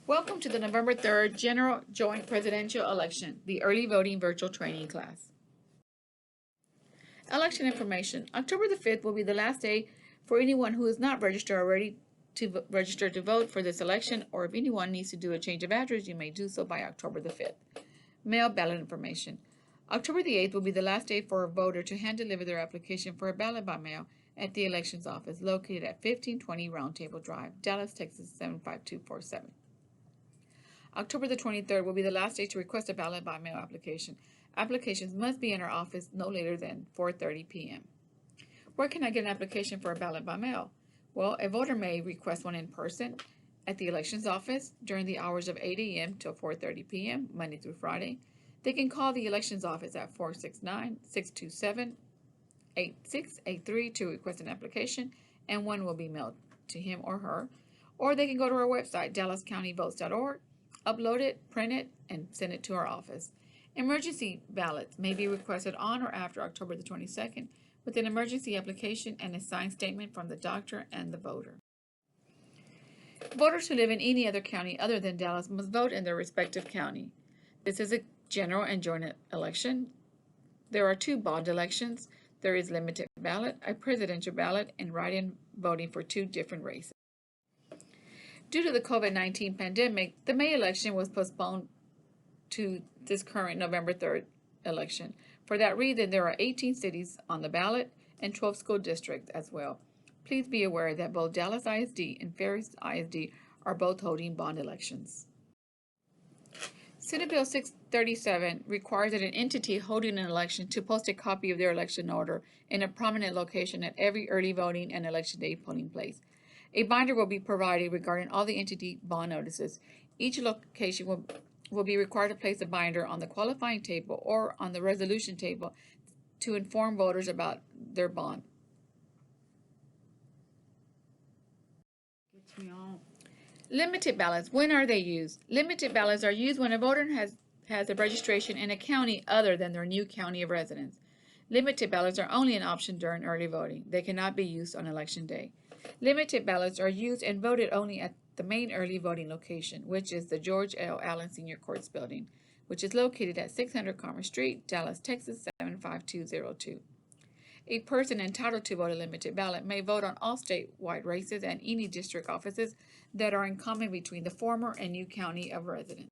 Welcome to the November 3rd General Joint Presidential Election, the Early Voting Virtual Training Class. Election information. October the 5th will be the last day for anyone who is not registered already to register to vote for this election, or if anyone needs to do a change of address, you may do so by October the 5th. Mail ballot information. October the 8th will be the last day for a voter to hand deliver their application for a ballot by mail at the elections office located at 1520 Round Table Drive, Dallas, Texas 75247. October the 23rd will be the last day to request a ballot by mail application. Applications must be in our office no later than 4:30 p.m. Where can I get an application for a ballot by mail? Well, a voter may request one in person at the elections office during the hours of 8 a.m. till 4:30 p.m., Monday through Friday. They can call the elections office at 469-627-8683 to request an application, and one will be mailed to him or her. Or they can go to our website, dallascountyvotes.org, upload it, print it, and send it to our office. Emergency ballots may be requested on or after October the 22nd with an emergency application and a signed statement from the doctor and the voter. Voters who live in any other county other than Dallas must vote in their respective county. This is a general and joint election. There are two bond elections. There is limited ballot, a presidential ballot, and write-in voting for two different races. Due to the COVID-19 pandemic, the May election was postponed to this current November 3rd election. For that reason, there are 18 cities on the ballot and 12 school districts as well. Please be aware that both Dallas ISD and Ferris ISD are both holding bond elections. Senate Bill 637 requires that an entity holding an election to post a copy of their election order in a prominent location at every early voting and election day polling place. A binder will be provided regarding all the entity bond notices. Each location will be required to place a binder on the qualifying table or on the resolution table to inform voters about their bond. Limited ballots. When are they used? Limited ballots are used when a voter has a registration in a county other than their new county of residence. Limited ballots are only an option during early voting. They cannot be used on election day. Limited ballots are used and voted only at the main early voting location, which is the George L. Allen Senior Courts Building, which is located at 600 Commerce Street, Dallas, Texas 75202. A person entitled to vote a limited ballot may vote on all statewide races and any district offices that are in common between the former and new county of residence.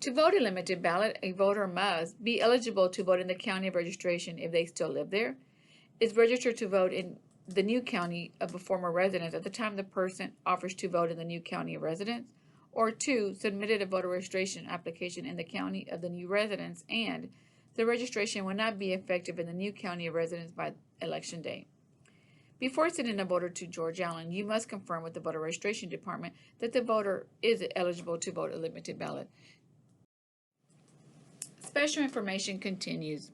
To vote a limited ballot, a voter must be eligible to vote in the county of registration if they still live there, is registered to vote in the new county of a former residence at the time the person offers to vote in the new county of residence, or 2, submitted a voter registration application in the county of the new residence, and the registration will not be effective in the new county of residence by election day. Before sending a voter to George Allen, you must confirm with the voter registration department that the voter is eligible to vote a limited ballot. Special information continues.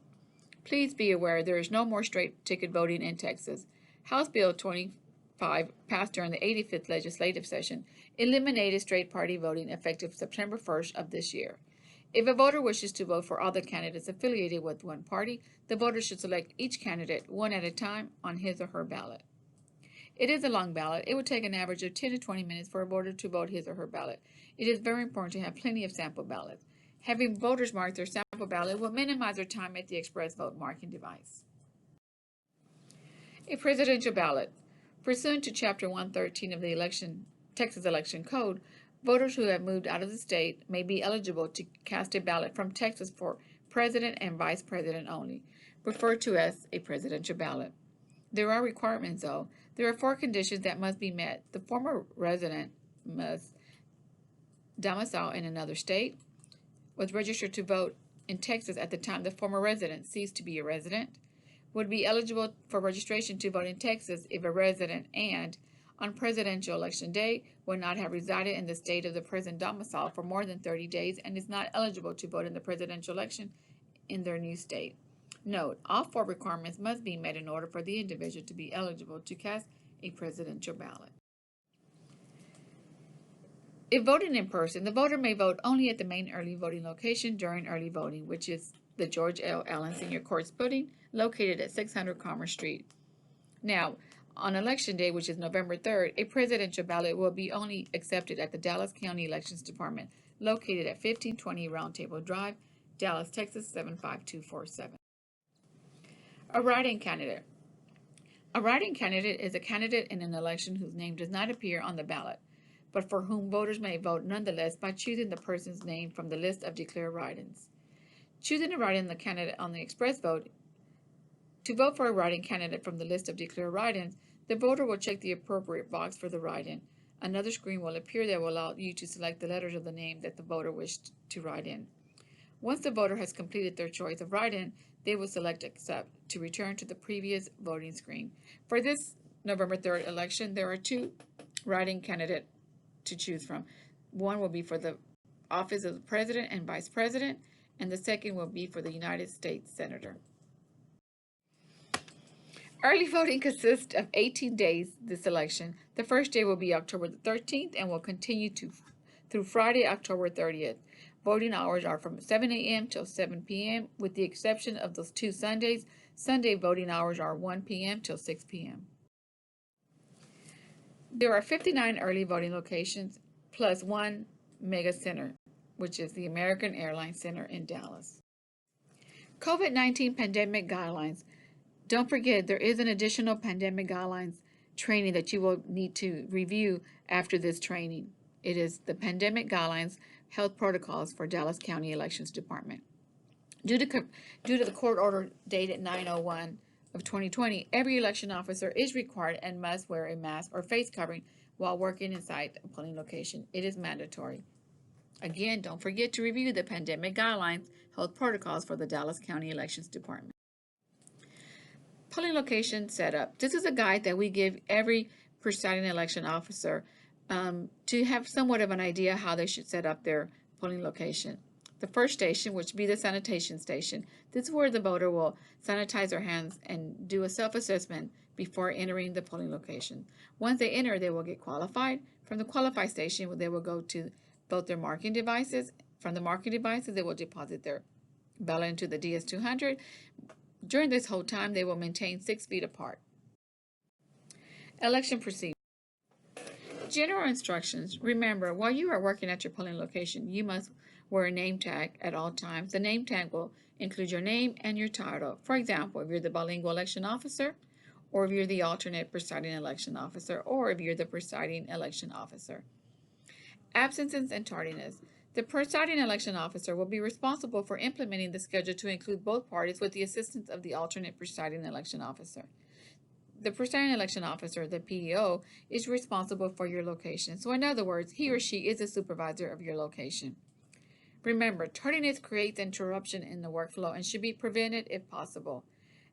Please be aware there is no more straight ticket voting in Texas. House Bill 25, passed during the 85th legislative session, eliminated straight party voting effective September 1st of this year. If a voter wishes to vote for all the candidates affiliated with one party, the voter should select each candidate one at a time on his or her ballot. It is a long ballot. It would take an average of 10 to 20 minutes for a voter to vote his or her ballot. It is very important to have plenty of sample ballots. Having voters mark their sample ballot will minimize their time at the express vote marking device. A presidential ballot. Pursuant to Chapter 113 of the Texas Election Code, voters who have moved out of the state may be eligible to cast a ballot from Texas for president and vice president only, referred to as a presidential ballot. There are requirements, though. There are 4 conditions that must be met. The former resident must domicile in another state, was registered to vote in Texas at the time the former resident ceased to be a resident, would be eligible for registration to vote in Texas if a resident, and on presidential election day will not have resided in the state of the present domicile for more than 30 days and is not eligible to vote in the presidential election in their new state. Note, all 4 requirements must be met in order for the individual to be eligible to cast a presidential ballot. If voting in person, the voter may vote only at the main early voting location during early voting, which is the George L. Allen Senior Courts Building, located at 600 Commerce Street. Now, On Election Day, which is November 3rd, a presidential ballot will be only accepted at the Dallas County Elections Department, located at 1520 Round Table Drive, Dallas, Texas 75247. A write-in candidate. A write-in candidate is a candidate in an election whose name does not appear on the ballot, but for whom voters may vote nonetheless by choosing the person's name from the list of declared write-ins. Choosing to write in the candidate on the express vote. To vote for a write-in candidate from the list of declared write-ins, the voter will check the appropriate box for the write-in. Another screen will appear that will allow you to select the letters of the name that the voter wished to write in. Once the voter has completed their choice of write-in, they will select Accept to return to the previous voting screen. For this November 3rd election, there are two write-in candidates to choose from. One will be for the office of the President and Vice President, and the second will be for the United States Senator. Early voting consists of 18 days this election. The first day will be October the 13th and will continue through Friday, October 30th. Voting hours are from 7 a.m. till 7 p.m. with the exception of those two Sundays. Sunday voting hours are 1 p.m. till 6 p.m. There are 59 early voting locations plus one mega center, which is the American Airlines Center in Dallas. COVID-19 pandemic guidelines. Don't forget, there is an additional pandemic guidelines training that you will need to review after this training. It is the Pandemic Guidelines Health Protocols for Dallas County Elections Department. Due to the court order dated 9/01 of 2020, every election officer is required and must wear a mask or face covering while working inside a polling location. It is mandatory. Again, don't forget to review the Pandemic Guidelines Health Protocols for the Dallas County Elections Department. Polling location setup. This is a guide that we give every presiding election officer to have somewhat of an idea how they should set up their polling location. The first station, which would be the sanitation station, this is where the voter will sanitize their hands and do a self-assessment before entering the polling location. Once they enter, they will get qualified. From the qualified station, they will go to both their marking devices. From the marking devices, they will deposit their ballot into the DS200. During this whole time, they will maintain 6 feet apart. Election procedure. General instructions. Remember, while you are working at your polling location, you must wear a name tag at all times. The name tag will include your name and your title. For example, if you're the bilingual election officer, or if you're the alternate presiding election officer, or if you're the presiding election officer. Absences and tardiness. The presiding election officer will be responsible for implementing the schedule to include both parties with the assistance of the alternate presiding election officer. The presiding election officer, the PEO, is responsible for your location. So in other words, he or she is the supervisor of your location. Remember, tardiness creates interruption in the workflow and should be prevented if possible.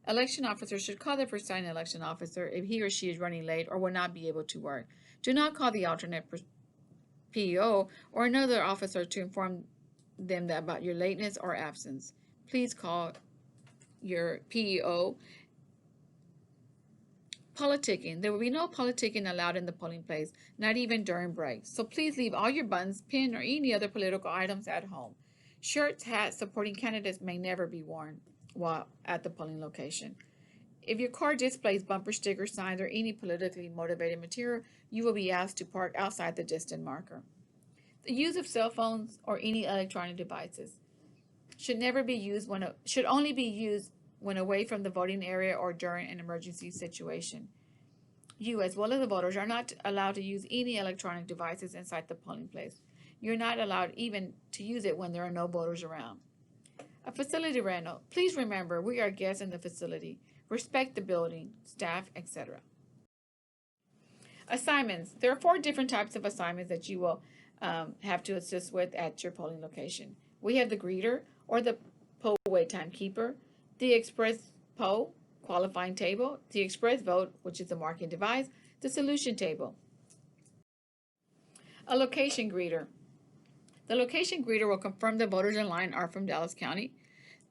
Election officers should call the presiding election officer if he or she is running late or will not be able to work. Do not call the alternate PEO or another officer to inform them about your lateness or absence. Please call your PEO. Politicking. There will be no politicking allowed in the polling place, not even during breaks. So please leave all your buttons, pin, or any other political items at home. Shirts, hats supporting candidates may never be worn while at the polling location. If your car displays bumper stickers, signs, or any politically motivated material, you will be asked to park outside the distance marker. The use of cell phones or any electronic devices should only be used when away from the voting area or during an emergency situation. You, as well as the voters, are not allowed to use any electronic devices inside the polling place. You're not allowed even to use it when there are no voters around. A facility rental. Please remember, we are guests in the facility. Respect the building, staff, etc. Assignments. There are 4 different types of assignments that you will have to assist with at your polling location. We have the greeter or the poll wait timekeeper, the express poll qualifying table, the express vote, which is the marking device, the solution table. A location greeter. The location greeter will confirm the voters in line are from Dallas County.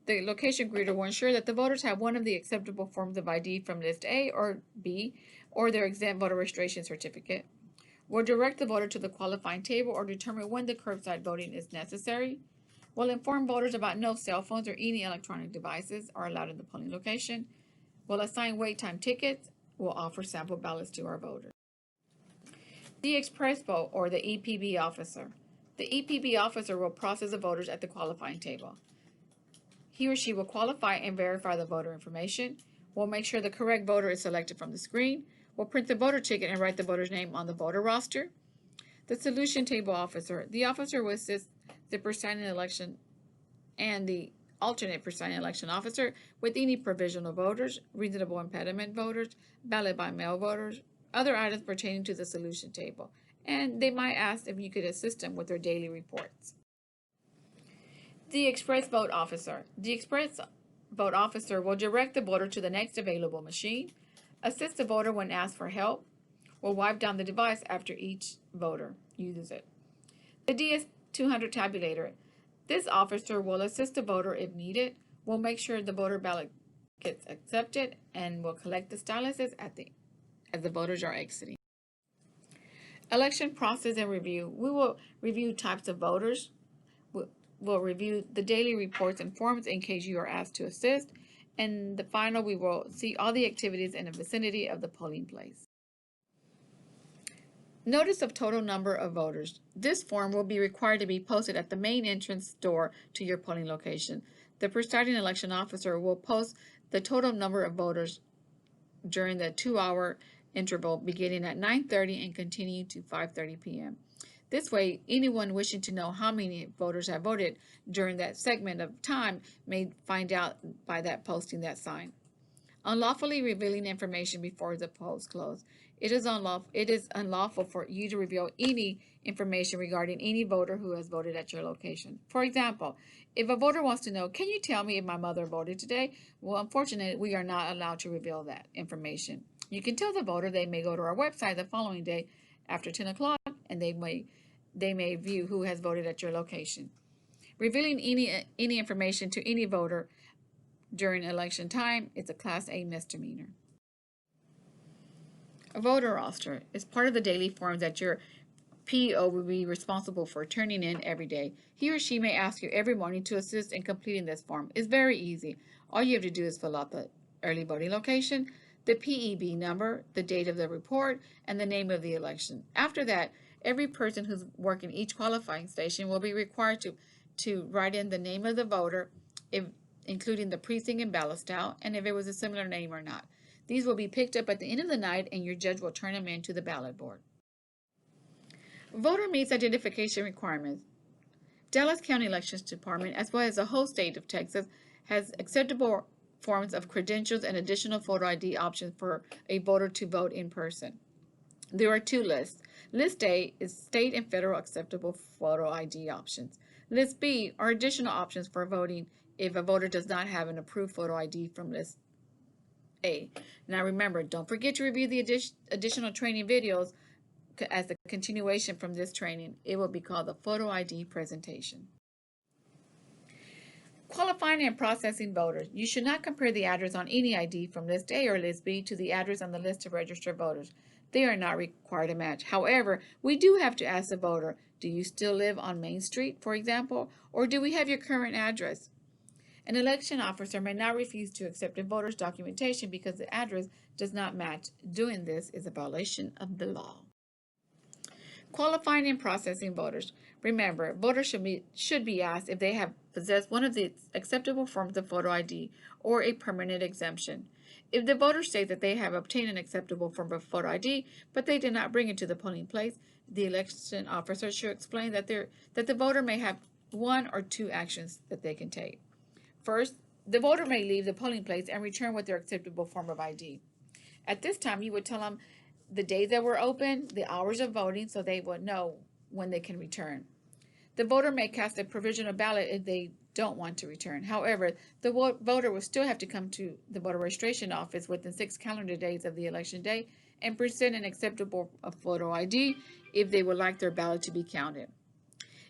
The location greeter will ensure that the voters have one of the acceptable forms of ID from List A or B or their exempt voter registration certificate. Will direct the voter to the qualifying table or determine when the curbside voting is necessary. Will inform voters about no cell phones or any electronic devices are allowed in the polling location. Will assign wait time tickets will offer sample ballots to our voters. The express vote, or the EPB officer. The EPB officer will process the voters at the qualifying table. He or she will qualify and verify the voter information, will make sure the correct voter is selected from the screen, will print the voter ticket and write the voter's name on the voter roster. The solution table officer. The officer will assist the presiding election and the alternate presiding election officer with any provisional voters, reasonable impediment voters, ballot by mail voters, other items pertaining to the solution table, and they might ask if you could assist them with their daily reports. The express vote officer. The express vote officer will direct the voter to the next available machine, assist the voter when asked for help, will wipe down the device after each voter uses it. The DS200 tabulator. This officer will assist the voter if needed, will make sure the voter ballot gets accepted, and will collect the styluses as the voters are exiting. Election process and review. We will review types of voters. We'll review the daily reports and forms in case you are asked to assist. And the final, we will see all the activities in the vicinity of the polling place. Notice of total number of voters. This form will be required to be posted at the main entrance door to your polling location. The presiding election officer will post the total number of voters during the 2-hour interval beginning at 9:30 and continuing to 5:30 p.m. This way, anyone wishing to know how many voters have voted during that segment of time may find out by that posting that sign. Unlawfully revealing information before the polls close. It is unlawful for you to reveal any information regarding any voter who has voted at your location. For example, if a voter wants to know, can you tell me if my mother voted today? Well, unfortunately, we are not allowed to reveal that information. You can tell the voter they may go to our website the following day after 10 o'clock, and they may view who has voted at your location. Revealing any information to any voter during election time is a Class A misdemeanor. A voter roster is part of the daily form that your PO will be responsible for turning in every day. He or she may ask you every morning to assist in completing this form. It's very easy. All you have to do is fill out the early voting location, the PEB number, the date of the report, and the name of the election. After that, every person who's working each qualifying station will be required to write in the name of the voter, including the precinct and ballot style, and if it was a similar name or not. These will be picked up at the end of the night, and your judge will turn them in to the ballot board. Voter meets identification requirements. Dallas County Elections Department, as well as the whole state of Texas, has acceptable forms of credentials and additional photo ID options for a voter to vote in person. There are 2 lists. List A is state and federal acceptable photo ID options. List B are additional options for voting if a voter does not have an approved photo ID from List A. Now remember, don't forget to review the additional training videos as a continuation from this training. It will be called the Photo ID presentation. Qualifying and processing voters. You should not compare the address on any ID from List A or List B to the address on the list of registered voters. They are not required to match. However, we do have to ask the voter, do you still live on Main Street, for example, or do we have your current address? An election officer may not refuse to accept a voter's documentation because the address does not match. Doing this is a violation of the law. Qualifying and processing voters. Remember, voters should be asked if they have possessed one of the acceptable forms of photo ID or a permanent exemption. If the voter states that they have obtained an acceptable form of photo ID, but they did not bring it to the polling place, the election officer should explain that the voter may have 1 or 2 actions that they can take. First, the voter may leave the polling place and return with their acceptable form of ID. At this time, you would tell them the days that were open, the hours of voting, so they would know when they can return. The voter may cast a provisional ballot if they don't want to return. However, the voter will still have to come to the voter registration office within 6 calendar days of the election day and present an acceptable photo ID if they would like their ballot to be counted.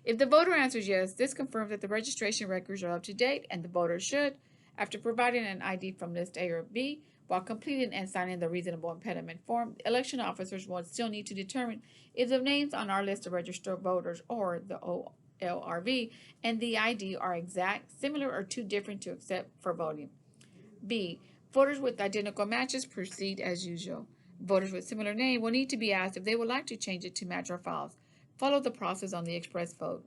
If the voter answers yes, this confirms that the registration records are up to date, and the voter should, after providing an ID from List A or B, while completing and signing the reasonable impediment form, election officers will still need to determine if the names on our list of registered voters, or the OLRV, and the ID are exact, similar, or too different to accept for voting. B. Voters with identical matches proceed as usual. Voters with similar name will need to be asked if they would like to change it to match our files. Follow the process on the Express Vote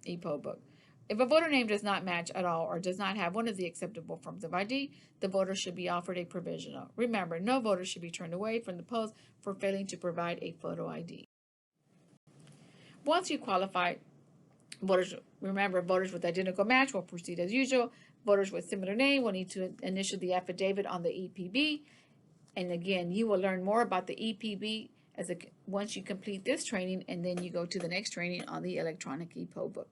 ePoll book. If a voter name does not match at all or does not have one of the acceptable forms of ID, the voter should be offered a provisional. Remember, no voter should be turned away from the polls for failing to provide a photo ID. Once you qualify, voters with identical match will proceed as usual. Voters with similar name will need to initial the affidavit on the EPB. And again, you will learn more about the EPB once you complete this training, and then you go to the next training on the electronic ePoll book.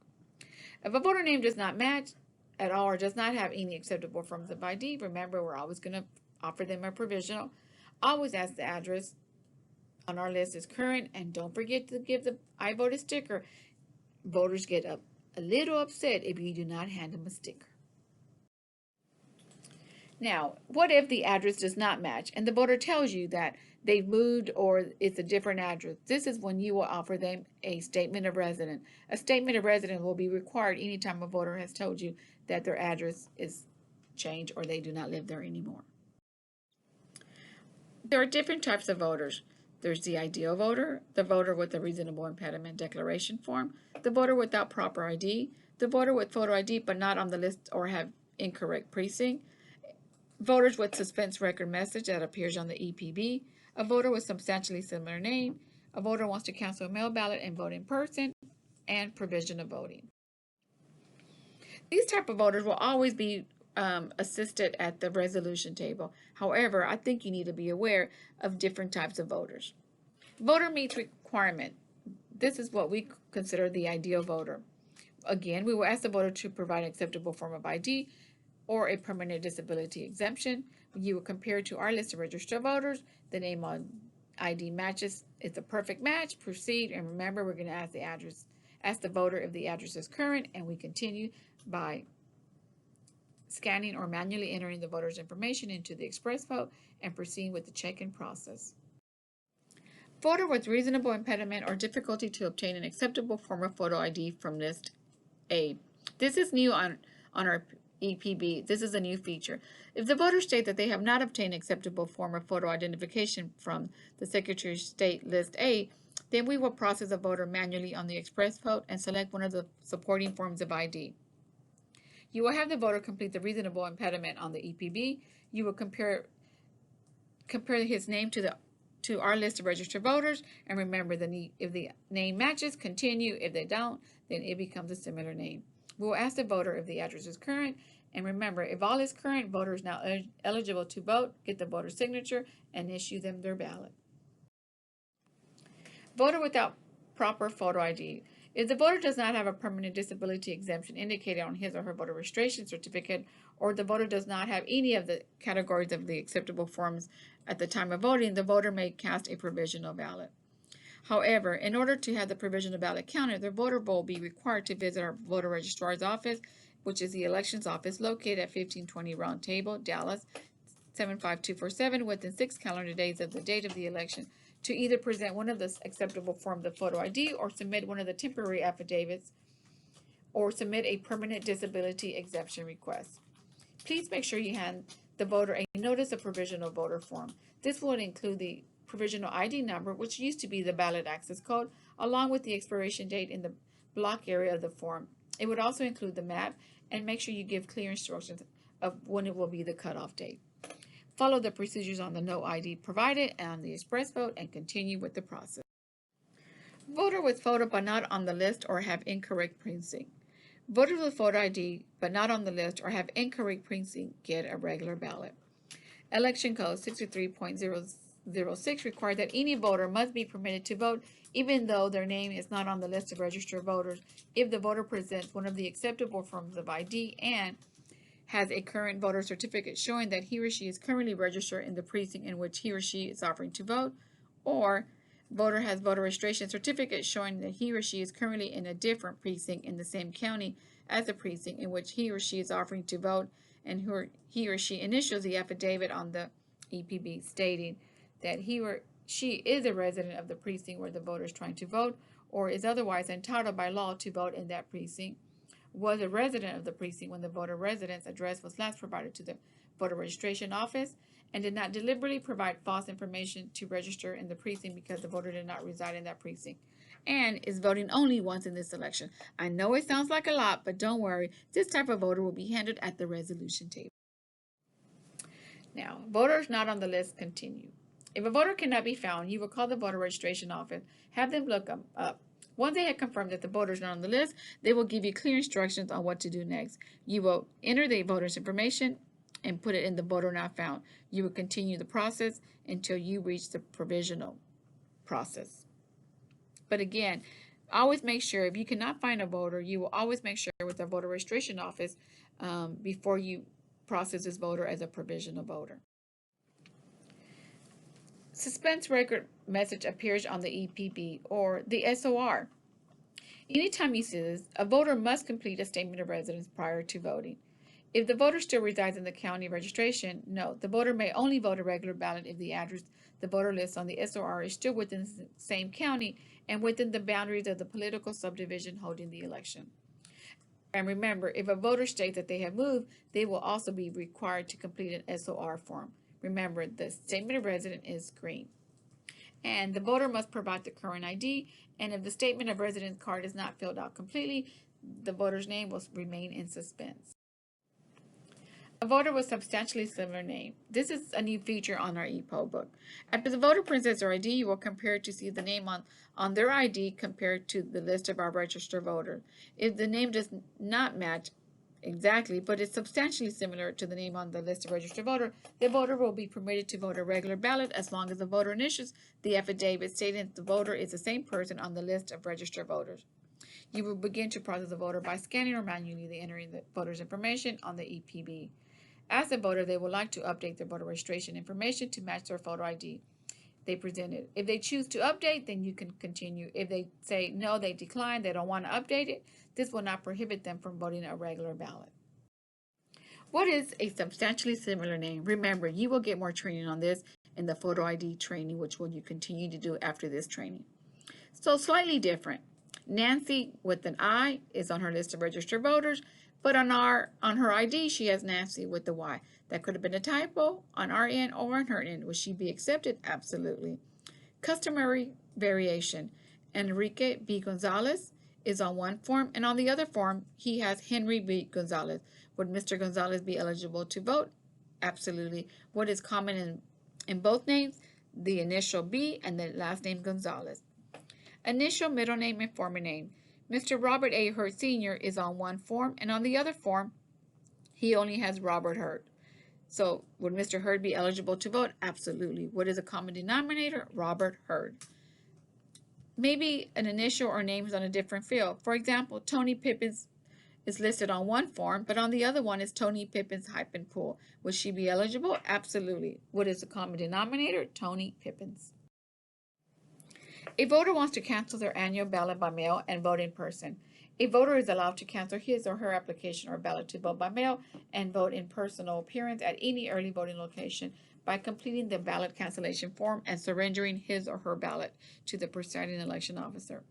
If a voter name does not match at all or does not have any acceptable forms of ID, remember we're always going to offer them a provisional. Always ask the address on our list is current, and don't forget to give the I voted sticker. Voters get a little upset if you do not hand them a sticker. Now, what if the address does not match and the voter tells you that they've moved or it's a different address? This is when you will offer them a statement of residence. A statement of residence will be required anytime a voter has told you that their address is changed or they do not live there anymore. There are different types of voters. There's the ideal voter, the voter with a reasonable impediment declaration form, the voter without proper ID, the voter with photo ID but not on the list or have incorrect precinct, voters with suspense record message that appears on the EPB, a voter with substantially similar name, a voter wants to cancel a mail ballot and vote in person, and provisional voting. These type of voters will always be assisted at the resolution table. However, I think you need to be aware of different types of voters. Voter meets requirement. This is what we consider the ideal voter. Again, we will ask the voter to provide an acceptable form of ID or a permanent disability exemption. You will compare to our list of registered voters. The name on ID matches. It's a perfect match. Proceed, and remember, we're going to ask the voter if the address is current, and we continue by scanning or manually entering the voter's information into the Express Vote and proceeding with the check-in process. Voter with reasonable impediment or difficulty to obtain an acceptable form of photo ID from List A. This is new on our EPB. This is a new feature. If the voters state that they have not obtained acceptable form of photo identification from the Secretary of State List A, then we will process a voter manually on the Express Vote and select one of the supporting forms of ID. You will have the voter complete the reasonable impediment on the EPB. You will compare his name to our list of registered voters, and remember, if the name matches, continue. If they don't, then it becomes a similar name. We will ask the voter if the address is current, and remember, if all is current, voter is now eligible to vote, get the voter signature, and issue them their ballot. Voter without proper photo ID. If the voter does not have a permanent disability exemption indicated on his or her voter registration certificate, or the voter does not have any of the categories of the acceptable forms at the time of voting, the voter may cast a provisional ballot. However, in order to have the provisional ballot counted, the voter will be required to visit our voter registrar's office, which is the elections office located at 1520 Round Table, Dallas, 75247, within 6 calendar days of the date of the election, to either present one of the acceptable forms of photo ID or submit one of the temporary affidavits or submit a permanent disability exemption request. Please make sure you hand the voter a notice of provisional voter form. This will include the provisional ID number, which used to be the ballot access code, along with the expiration date in the block area of the form. It would also include the map, and make sure you give clear instructions of when it will be the cutoff date. Follow the procedures on the no ID provided and on the Express Vote and continue with the process. Voter with photo but not on the list or have incorrect precinct. Voters with photo ID but not on the list or have incorrect precinct get a regular ballot. Election Code 63.006 requires that any voter must be permitted to vote even though their name is not on the list of registered voters if the voter presents one of the acceptable forms of ID and has a current voter certificate showing that he or she is currently registered in the precinct in which he or she is offering to vote, or voter has voter registration certificate showing that he or she is currently in a different precinct in the same county as the precinct in which he or she is offering to vote, and he or she initials the affidavit on the EPB stating that he or she is a resident of the precinct where the voter is trying to vote, or is otherwise entitled by law to vote in that precinct, was a resident of the precinct when the voter residence address was last provided to the voter registration office and did not deliberately provide false information to register in the precinct because the voter did not reside in that precinct and is voting only once in this election. I know it sounds like a lot, but don't worry, this type of voter will be handled at the resolution table. Now, voters not on the list continue. If a voter cannot be found, you will call the voter registration office, have them look them up. Once they have confirmed that the voter is not on the list, they will give you clear instructions on what to do next. You will enter the voter's information and put it in the voter not found. You will continue the process until you reach the provisional process. But again, always make sure if you cannot find a voter, you will always make sure with the voter registration office before you process this voter as a provisional voter. Suspense record message appears on the EPB or the SOR. Anytime you see this, a voter must complete a statement of residence prior to voting. If the voter still resides in the county of registration, note, the voter may only vote a regular ballot if the address the voter lists on the SOR is still within the same county and within the boundaries of the political subdivision holding the election. And remember, if a voter states that they have moved, they will also be required to complete an SOR form. Remember, the statement of residence is green. And the voter must provide the current ID, and if the statement of residence card is not filled out completely, the voter's name will remain in suspense. A voter with substantially similar name. This is a new feature on our ePoll book. After the voter presents their ID, you will compare it to see the name on their ID compared to the list of our registered voters. If the name does not match exactly, but is substantially similar to the name on the list of registered voter, the voter will be permitted to vote a regular ballot as long as the voter initials the affidavit stating that the voter is the same person on the list of registered voters. You will begin to process the voter by scanning or manually entering the voter's information on the EPB. As a voter, they would like to update their voter registration information to match their photo ID they presented. If they choose to update, then you can continue. If they say no, they decline, they don't want to update it, this will not prohibit them from voting a regular ballot. What is a substantially similar name? Remember, you will get more training on this in the photo ID training, which will you continue to do after this training. So slightly different. Nancy with an I is on her list of registered voters, but on her ID, she has Nancy with the Y. That could have been a typo on our end or on her end. Would she be accepted? Absolutely. Customary variation. Enrique B. Gonzalez is on one form, and on the other form, he has Henry B. Gonzalez. Would Mr. Gonzalez be eligible to vote? Absolutely. What is common in both names? The initial B and the last name Gonzalez. Initial, middle name, and former name. Mr. Robert A. Hurt Sr. is on one form, and on the other form, he only has Robert Hurt. So, would Mr. Hurt be eligible to vote? Absolutely. What is a common denominator? Robert Hurt. Maybe an initial or name is on a different field. For example, Tony Pippins is listed on one form, but on the other one is Tony Pippins-Pool. Would she be eligible? Absolutely. What is the common denominator? Tony Pippins. A voter wants to cancel their annual ballot by mail and vote in person. A voter is allowed to cancel his or her application or ballot to vote by mail and vote in personal appearance at any early voting location by completing the ballot cancellation form and surrendering his or her ballot to the presiding election officer.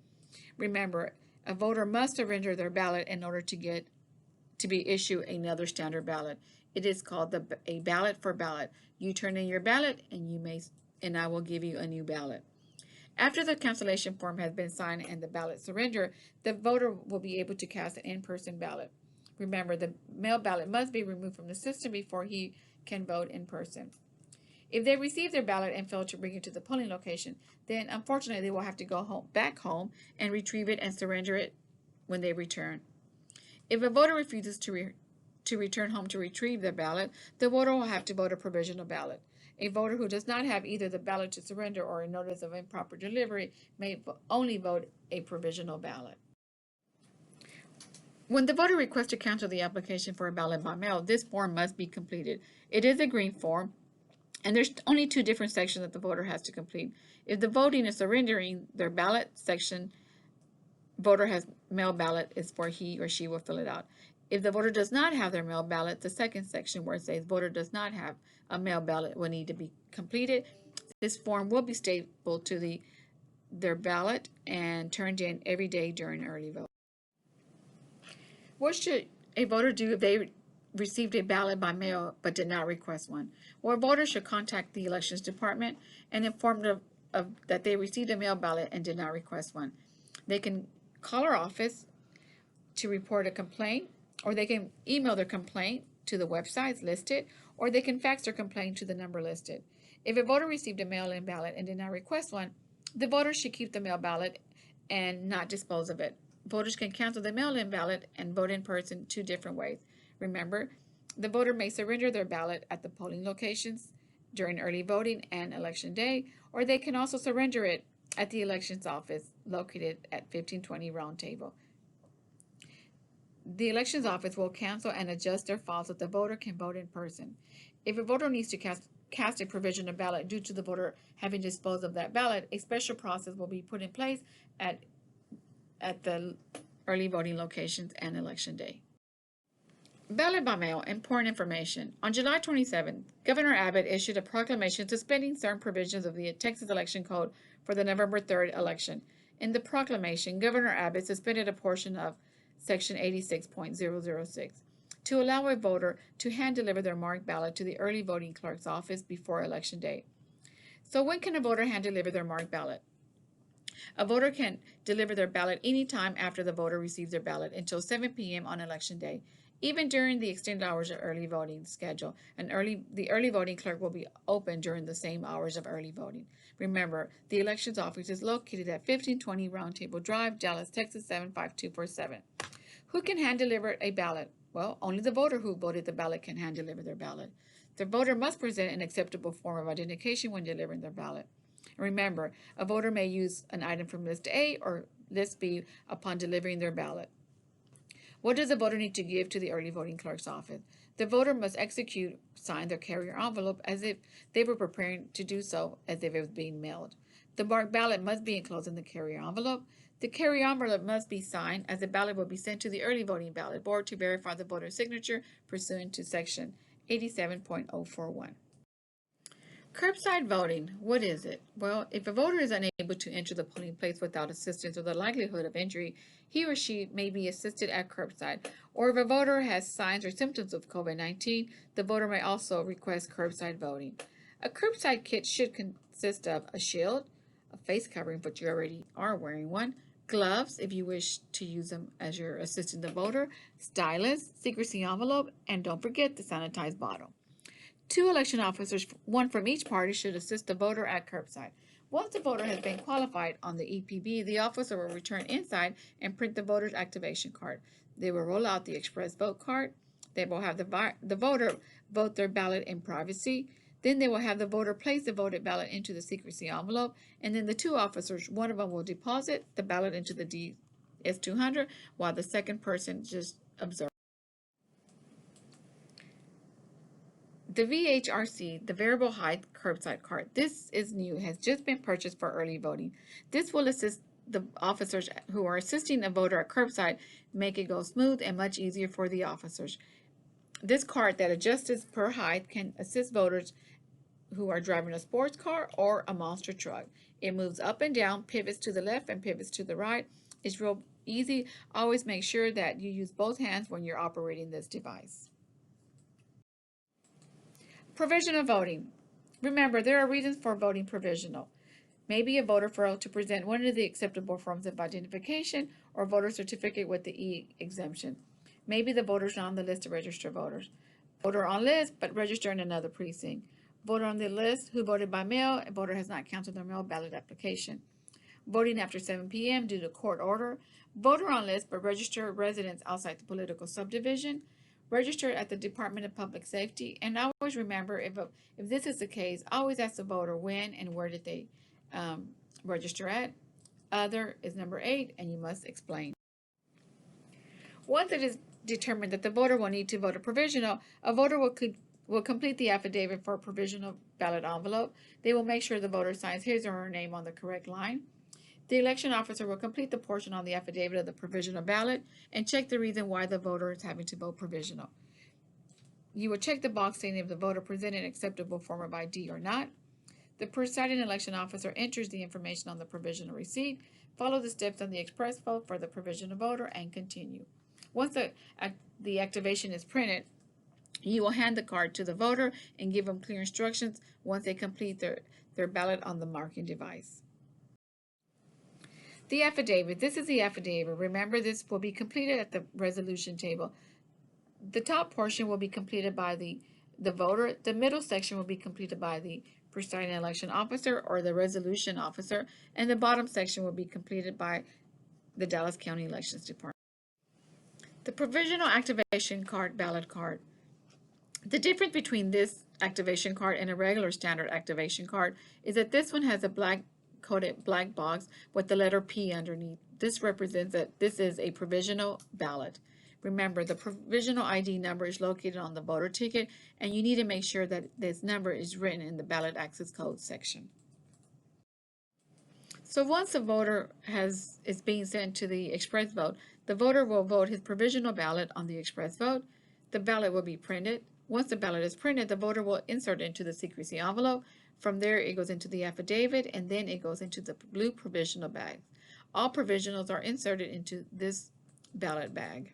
Remember, a voter must surrender their ballot in order to be issued another standard ballot. It is called a ballot for ballot. You turn in your ballot and I will give you a new ballot. After the cancellation form has been signed and the ballot surrendered, the voter will be able to cast an in-person ballot. Remember, the mail ballot must be removed from the system before he can vote in person. If they receive their ballot and fail to bring it to the polling location, then unfortunately they will have to go back home and retrieve it and surrender it when they return. If a voter refuses to return home to retrieve their ballot, the voter will have to vote a provisional ballot. A voter who does not have either the ballot to surrender or a notice of improper delivery may only vote a provisional ballot. When the voter requests to cancel the application for a ballot by mail, this form must be completed. It is a green form, and there's only two different sections that the voter has to complete. If the voting is surrendering their ballot section, voter has mail ballot is where he or she will fill it out. If the voter does not have their mail ballot, the second section where it says voter does not have a mail ballot will need to be completed. This form will be stapled to their ballot and turned in every day during early vote. What should a voter do if they received a ballot by mail but did not request one. Well, voters should contact the elections department and inform them that they received a mail ballot and did not request one. They can call our office to report a complaint, or they can email their complaint to the websites listed, or they can fax their complaint to the number listed. If a voter received a mail-in ballot and did not request one, the voter should keep the mail ballot and not dispose of it. Voters can cancel the mail-in ballot and vote in person two different ways. Remember, the voter may surrender their ballot at the polling locations during early voting and election day, or they can also surrender it at the elections office located at 1520 Round Table. The elections office will cancel and adjust their files so the voter can vote in person. If a voter needs to cast a provisional ballot due to the voter having disposed of that ballot, a special process will be put in place at the early voting locations and election day. Ballot by mail, important information. On July 27th, Governor Abbott issued a proclamation suspending certain provisions of the Texas Election Code for the November 3rd election. In the proclamation, Governor Abbott suspended a portion of Section 86.006 to allow a voter to hand-deliver their marked ballot to the early voting clerk's office before Election Day. So when can a voter hand-deliver their marked ballot? A voter can deliver their ballot any time after the voter receives their ballot until 7 p.m. on Election Day. Even during the extended hours of early voting schedule, the early voting clerk will be open during the same hours of early voting. Remember, the elections office is located at 1520 Round Table Drive, Dallas, Texas 75247. Who can hand deliver a ballot? Well, only the voter who voted the ballot can hand deliver their ballot. The voter must present an acceptable form of identification when delivering their ballot. Remember, a voter may use an item from List A or List B upon delivering their ballot. What does the voter need to give to the early voting clerk's office? The voter must sign their carrier envelope as if they were preparing to do so as if it was being mailed. The marked ballot must be enclosed in the carrier envelope. The carrier envelope must be signed as the ballot will be sent to the early voting ballot board to verify the voter's signature pursuant to Section 87.041. Curbside voting, what is it? Well, if a voter is unable to enter the polling place without assistance or the likelihood of injury, he or she may be assisted at curbside. Or if a voter has signs or symptoms of COVID-19, the voter may also request curbside voting. A curbside kit should consist of a shield, a face covering, but you already are wearing one, gloves if you wish to use them as you're assisting the voter, stylus, secrecy envelope, and don't forget the sanitized bottle. 2 election officers, one from each party, should assist the voter at curbside. Once the voter has been qualified on the EPB, the officer will return inside and print the voter's activation card. They will roll out the express vote card. They will have the voter vote their ballot in privacy. Then they will have the voter place the voted ballot into the secrecy envelope. And then the 2 officers, one of them will deposit the ballot into the DS200 while the second person just observes. The VHRC, the Variable Height Curbside Card, this is new, has just been purchased for early voting. This will assist the officers who are assisting a voter at curbside, make it go smooth and much easier for the officers. This card that adjusts per height can assist voters who are driving a sports car or a monster truck. It moves up and down, pivots to the left and pivots to the right. It's real easy. Always make sure that you use both hands when you're operating this device. Provisional voting. Remember, there are reasons for voting provisional. Maybe a voter failed to present one of the acceptable forms of identification or voter certificate with the E-exemption. Maybe the voter's not on the list of registered voters. Voter on list, but register in another precinct. Voter on the list who voted by mail, and voter has not canceled their mail ballot application. Voting after 7 p.m. due to court order. Voter on list, but registered residents outside the political subdivision. Registered at the Department of Public Safety. And always remember, if this is the case, always ask the voter when and where did they register at. Other is number 8, and you must explain. Once it is determined that the voter will need to vote a provisional, a voter will complete the affidavit for a provisional ballot envelope. They will make sure the voter signs his or her name on the correct line. The election officer will complete the portion on the affidavit of the provisional ballot and check the reason why the voter is having to vote provisional. You will check the box saying if the voter presented an acceptable form of ID or not. The presiding election officer enters the information on the provisional receipt, follow the steps on the express vote for the provisional voter, and continue. Once the activation is printed, You will hand the card to the voter and give them clear instructions once they complete their ballot on the marking device. The affidavit. This is the affidavit. Remember, this will be completed at the resolution table. The top portion will be completed by the voter. The middle section will be completed by the presiding election officer or the resolution officer, and the bottom section will be completed by the Dallas County Elections Department. The provisional activation card, ballot card. The difference between this activation card and a regular standard activation card is that this one has a black coded black box with the letter P underneath. This represents that this is a provisional ballot. Remember, the provisional ID number is located on the voter ticket, and you need to make sure that this number is written in the ballot access code section. So once the voter is being sent to the express vote, the voter will vote his provisional ballot on the express vote. The ballot will be printed. Once the ballot is printed, the voter will insert it into the secrecy envelope. From there, it goes into the affidavit, and then it goes into the blue provisional bag. All provisionals are inserted into this ballot bag.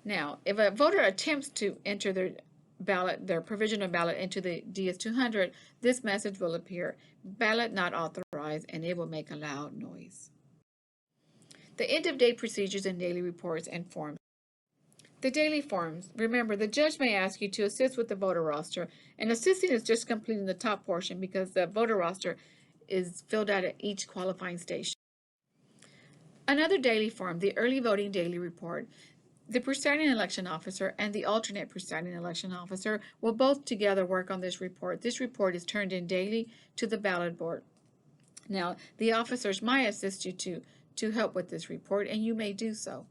Now, if a voter attempts to enter their provisional ballot into the DS200, this message will appear: ballot not authorized, and it will make a loud noise. The end-of-day procedures and daily reports and forms. The daily forms. Remember, the judge may ask you to assist with the voter roster, and assisting is just completing the top portion because the voter roster is filled out at each qualifying station. Another daily form, the early voting daily report. The presiding election officer and the alternate presiding election officer will both together work on this report. This report is turned in daily to the ballot board. Now, the officers might assist you to help with this report, and you may do so.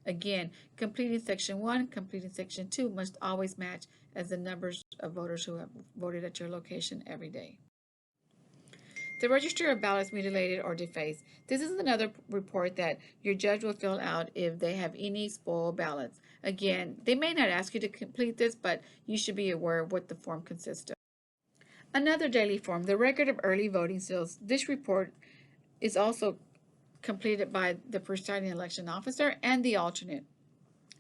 Again, completing section 1, completing section 2 must always match as the numbers of voters who have voted at your location every day. The register of ballots mutilated or defaced. This is another report that your judge will fill out if they have any spoiled ballots. Again, they may not ask you to complete this, but you should be aware of what the form consists of. Another daily form, the record of early voting seals. This report is also completed by the presiding election officer and the alternate.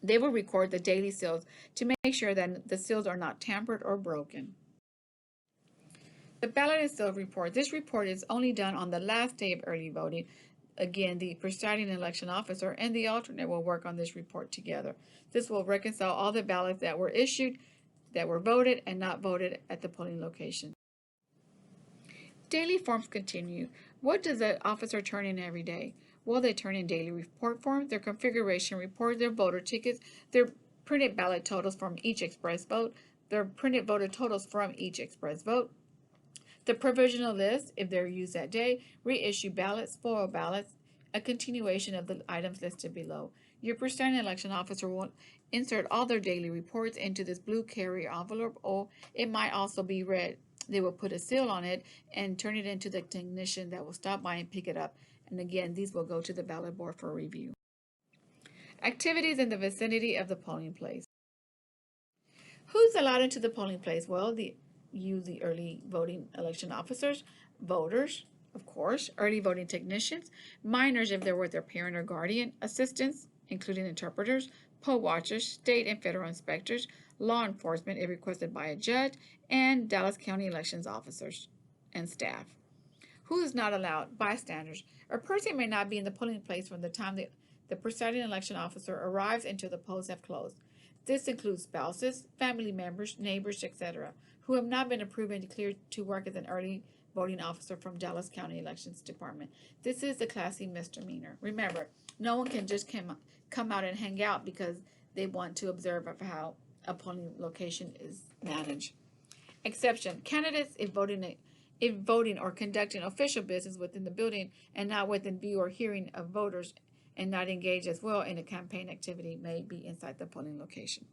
They will record the daily seals to make sure that the seals are not tampered or broken. The ballot and seal report. This report is only done on the last day of early voting. Again, the presiding election officer and the alternate will work on this report together. This will reconcile all the ballots that were issued, that were voted, and not voted at the polling location. Daily forms continue. What does the officer turn in every day? Well, they turn in daily report forms, their configuration report, their voter tickets, their printed ballot totals from each express vote, their printed voter totals from each express vote, the provisional list, if they're used that day, reissue ballots, spoiled ballots, a continuation of the items listed below. Your presiding election officer will insert all their daily reports into this blue carrier envelope, or it might also be red. They will put a seal on it and turn it into the technician that will stop by and pick it up. And again, these will go to the ballot board for review. Activities in the vicinity of the polling place. Who's allowed into the polling place? Well, the early voting election officers, voters, of course, early voting technicians, minors if they're with their parent or guardian, assistants, including interpreters, poll watchers, state and federal inspectors, law enforcement if requested by a judge, and Dallas County elections officers and staff. Who is not allowed? Bystanders. A person may not be in the polling place from the time the presiding election officer arrives until the polls have closed. This includes spouses, family members, neighbors, etc., who have not been approved and declared to work as an early voting officer from Dallas County Elections Department. This is a Class C misdemeanor. Remember, no one can just come out and hang out because they want to observe of how a polling location is managed. Exception: candidates, if voting or conducting official business within the building and not within view or hearing of voters and not engaged as well in a campaign activity, may be inside the polling location.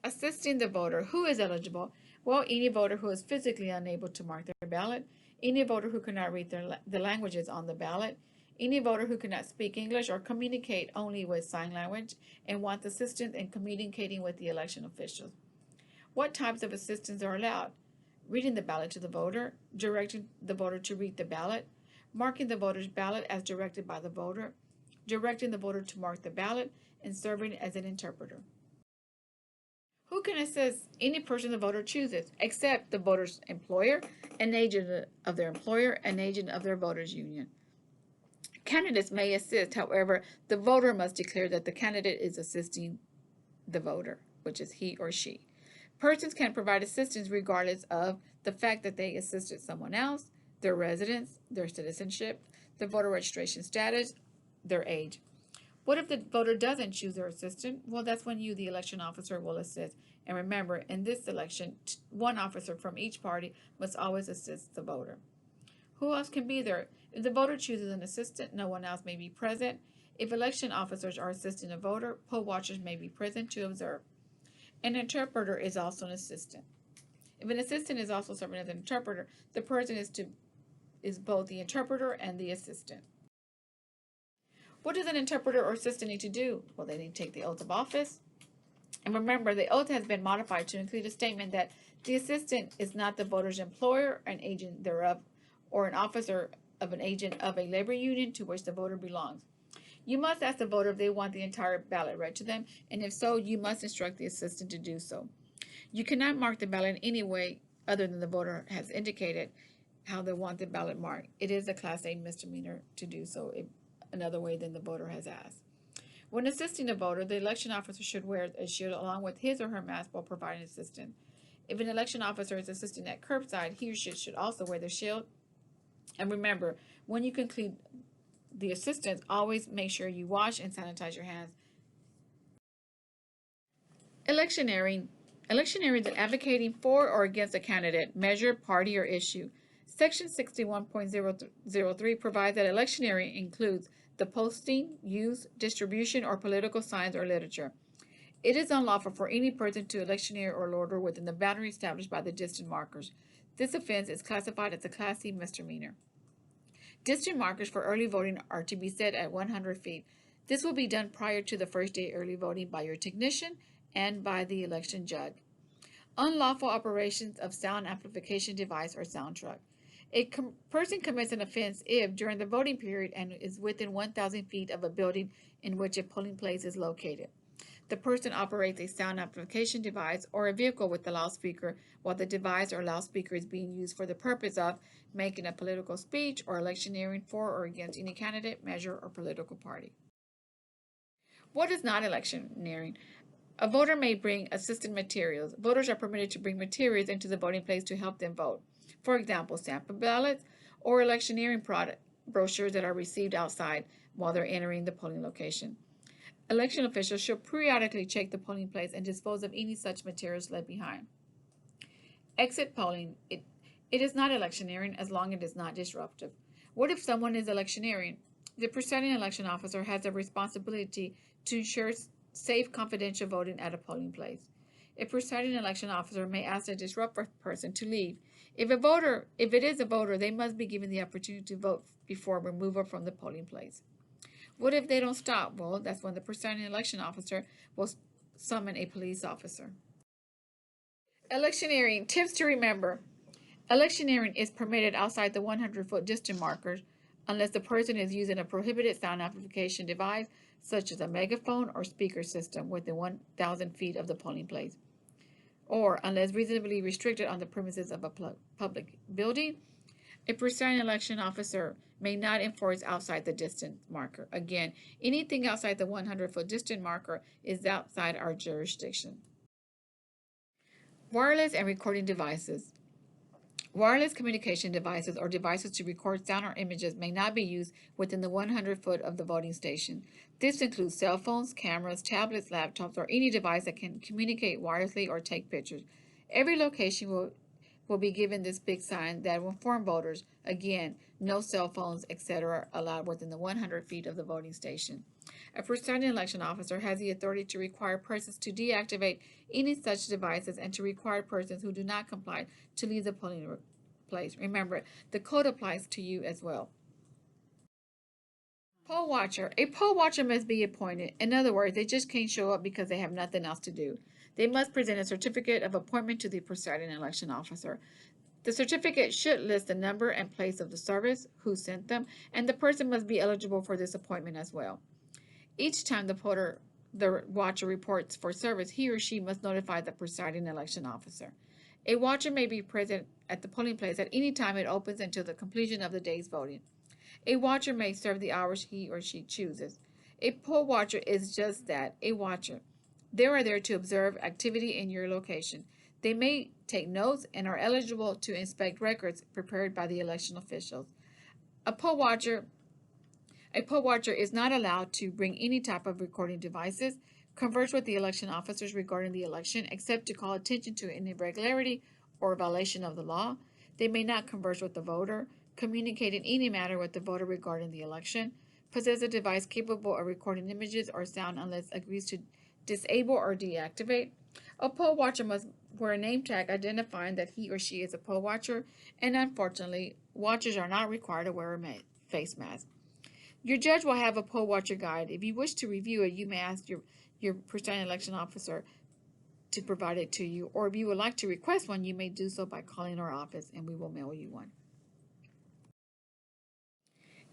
Assisting the voter. Who is eligible? Well, any voter who is physically unable to mark their ballot, any voter who cannot read the languages on the ballot, any voter who cannot speak English or communicate only with sign language and wants assistance in communicating with the election officials. What types of assistance are allowed? Reading the ballot to the voter, directing the voter to read the ballot, marking the voter's ballot as directed by the voter, directing the voter to mark the ballot, and serving as an interpreter. Who can assist any person the voter chooses, except the voter's employer, an agent of their employer, an agent of their voters' union? Candidates may assist, however, the voter must declare that the candidate is assisting the voter, which is he or she. Persons can provide assistance regardless of the fact that they assisted someone else, their residence, their citizenship, their voter registration status, their age. What if the voter doesn't choose their assistant? Well, that's when you, the election officer, will assist. And remember, in this election, one officer from each party must always assist the voter. Who else can be there? If the voter chooses an assistant, no one else may be present. If election officers are assisting a voter, poll watchers may be present to observe. An interpreter is also an assistant. If an assistant is also serving as an interpreter, the person is both the interpreter and the assistant. What does an interpreter or assistant need to do? Well, they need to take the oath of office. And remember, the oath has been modified to include a statement that the assistant is not the voter's employer, an agent thereof, or an officer of an agent of a labor union to which the voter belongs. You must ask the voter if they want the entire ballot read to them, and if so, you must instruct the assistant to do so. You cannot mark the ballot in any way other than the voter has indicated how they want the ballot marked. It is a Class A misdemeanor to do so another way than the voter has asked. When assisting the voter, the election officer should wear a shield along with his or her mask while providing assistance. If an election officer is assisting at curbside, he or she should also wear the shield. And remember, when you conclude the assistance, always make sure you wash and sanitize your hands. Electioneering. Electioneering is advocating for or against a candidate, measure, party, or issue. Section 61.003 provides that electioneering includes the posting, use, distribution, or political signs or literature. It is unlawful for any person to electioneer or loiter within the boundary established by the district markers. This offense is classified as a Class C misdemeanor. District markers for early voting are to be set at 100 feet. This will be done prior to the first day early voting by your technician and by the election judge. Unlawful operations of sound amplification device or sound truck. A person commits an offense if, during the voting period and is within 1,000 feet of a building in which a polling place is located, the person operates a sound amplification device or a vehicle with a loudspeaker while the device or loudspeaker is being used for the purpose of making a political speech or electioneering for or against any candidate, measure, or political party. What is not electioneering? A voter may bring assisted materials. Voters are permitted to bring materials into the voting place to help them vote. For example, sample ballots or electioneering brochures that are received outside while they're entering the polling location. Election officials should periodically check the polling place and dispose of any such materials left behind. Exit polling. It is not electioneering as long as it is not disruptive. What if someone is electioneering? The presiding election officer has a responsibility to ensure safe, confidential voting at a polling place. A presiding election officer may ask a disruptive person to leave. If it is a voter, they must be given the opportunity to vote before removal from the polling place. What if they don't stop? Well, that's when the presiding election officer will summon a police officer. Electioneering. Tips to remember. Electioneering is permitted outside the 100-foot distance markers unless the person is using a prohibited sound amplification device such as a megaphone or speaker system within 1,000 feet of the polling place, or unless reasonably restricted on the premises of a public building. A presiding election officer may not enforce outside the distance marker. Again, anything outside the 100-foot distance marker is outside our jurisdiction. Wireless and recording devices. Wireless communication devices or devices to record sound or images may not be used within the 100 foot of the voting station. This includes cell phones, cameras, tablets, laptops, or any device that can communicate wirelessly or take pictures. Every location will be given this big sign that will inform voters, again, no cell phones, etc. allowed within the 100 feet of the voting station. A presiding election officer has the authority to require persons to deactivate any such devices and to require persons who do not comply to leave the polling place. Remember, the code applies to you as well. Poll watcher. A poll watcher must be appointed. In other words, they just can't show up because they have nothing else to do. They must present a certificate of appointment to the presiding election officer. The certificate should list the number and place of the service, who sent them, and the person must be eligible for this appointment as well. Each time the watcher reports for service, he or she must notify the presiding election officer. A watcher may be present at the polling place at any time it opens until the completion of the day's voting. A watcher may serve the hours he or she chooses. A poll watcher is just that, a watcher. They are there to observe activity in your location. They may take notes and are eligible to inspect records prepared by the election officials. A poll watcher is not allowed to bring any type of recording devices, converse with the election officers regarding the election, except to call attention to an irregularity or violation of the law. They may not converse with the voter, communicate in any matter with the voter regarding the election, possess a device capable of recording images or sound unless agrees to disable or deactivate. A poll watcher must wear a name tag identifying that he or she is a poll watcher, and unfortunately, watchers are not required to wear a face mask. Your judge will have a poll watcher guide. If you wish to review it, you may ask your presiding election officer to provide it to you, or if you would like to request one, you may do so by calling our office and we will mail you one.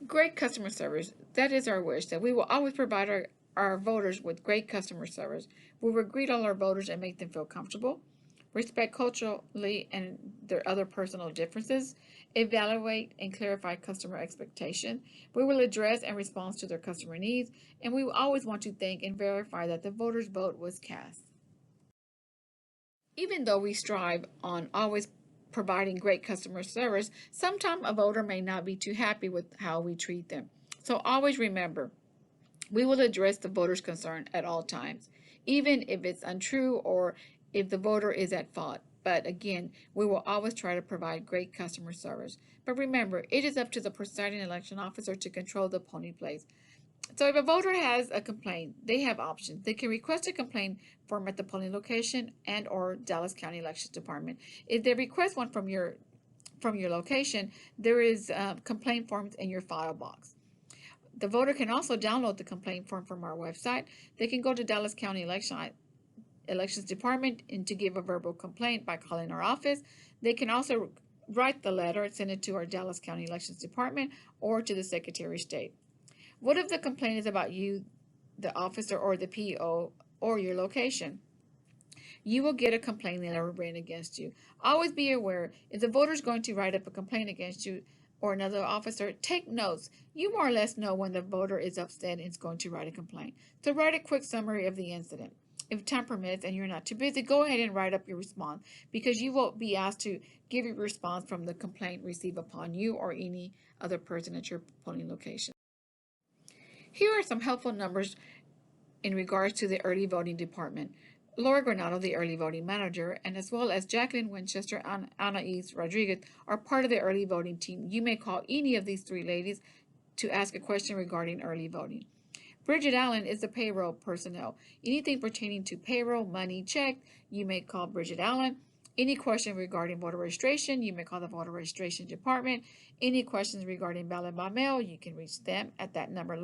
Great customer service. That is our wish, that we will always provide our voters with great customer service. We will greet all our voters and make them feel comfortable, respect culturally and their other personal differences, evaluate and clarify customer expectations. We will address and respond to their customer needs, and we will always want to thank and verify that the voter's vote was cast. Even though we strive on always providing great customer service, sometimes a voter may not be too happy with how we treat them. So always remember, we will address the voter's concern at all times, even if it's untrue or if the voter is at fault. But again, we will always try to provide great customer service. But remember, it is up to the presiding election officer to control the polling place. So if a voter has a complaint, they have options. They can request a complaint form at the polling location and or Dallas County Elections Department. If they request one from your location, there is complaint forms in your file box. The voter can also download the complaint form from our website. They can go to Dallas County Elections Department and to give a verbal complaint by calling our office. They can also write the letter and send it to our Dallas County Elections Department or to the Secretary of State. What if the complaint is about you, the officer, or the PO, or your location? You will get a complaint letter written against you. Always be aware, if the voter is going to write up a complaint against you or another officer, take notes. You more or less know when the voter is upset and is going to write a complaint. So write a quick summary of the incident. If time permits and you're not too busy, go ahead and write up your response, because you will be asked to give your response from the complaint received upon you or any other person at your polling location. Here are some helpful numbers in regards to the early voting department. Laura Granado, the early voting manager, and as well as Jacqueline Winchester and Anais Rodriguez are part of the early voting team. You may call any of these three ladies to ask a question regarding early voting. Bridget Allen is the payroll personnel. Anything pertaining to payroll, money, check, you may call Bridget Allen. Any question regarding voter registration, you may call the voter registration department. Any questions regarding ballot by mail, you can reach them at that number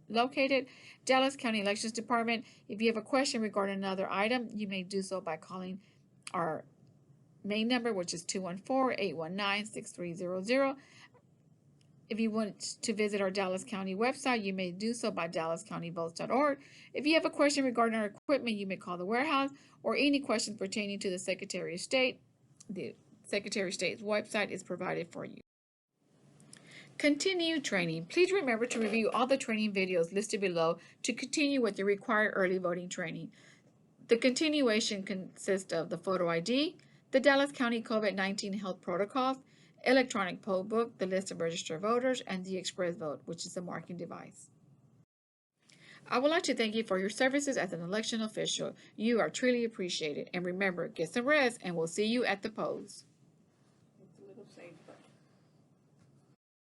located. Dallas County Elections Department, if you have a question regarding another item, you may do so by calling our main number, which is 214-819-6300. If you want to visit our Dallas County website, you may do so by dallascountyvotes.org. If you have a question regarding our equipment, you may call the warehouse, or any questions pertaining to the Secretary of State. The Secretary of State's website is provided for you. Continue training. Please remember to review all the training videos listed below to continue with your required early voting training. The continuation consists of the photo ID, the Dallas County COVID-19 health protocols, electronic poll book, the list of registered voters, and the express vote, which is the marking device. I would like to thank you for your services as an election official. You are truly appreciated. And remember, get some rest, and we'll see you at the polls. It's a little safer.